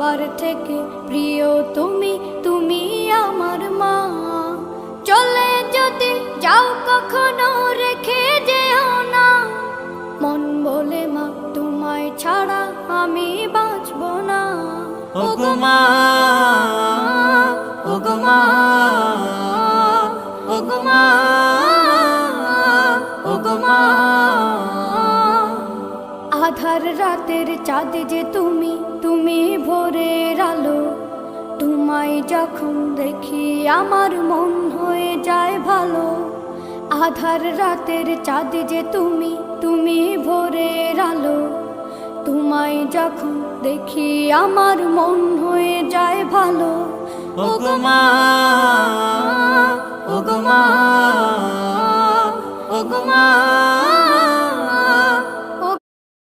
সবার থেকে প্রিয় তুমি, তুমি আমার মা। চলে যদি যাও কখনো রেখে যেও না, মন বলে মা তোমায় ছাড়া আমি বাঁচব না। ওগো মা, ওগো মা, ওগো মা, ওগো মা। আধার রাতের চাঁদ যে তুমি, তুমি ভোরের আলো। তোমায় যখন দেখি আমার মন হয়ে যায় ভালো। আধার রাতের চাঁদ যে তুমি, তুমি ভোরের আলো। তোমায় যখন দেখি আমার মন হয়ে যায় ভালো। ওগো মা, ওগো মা, ওগো মা।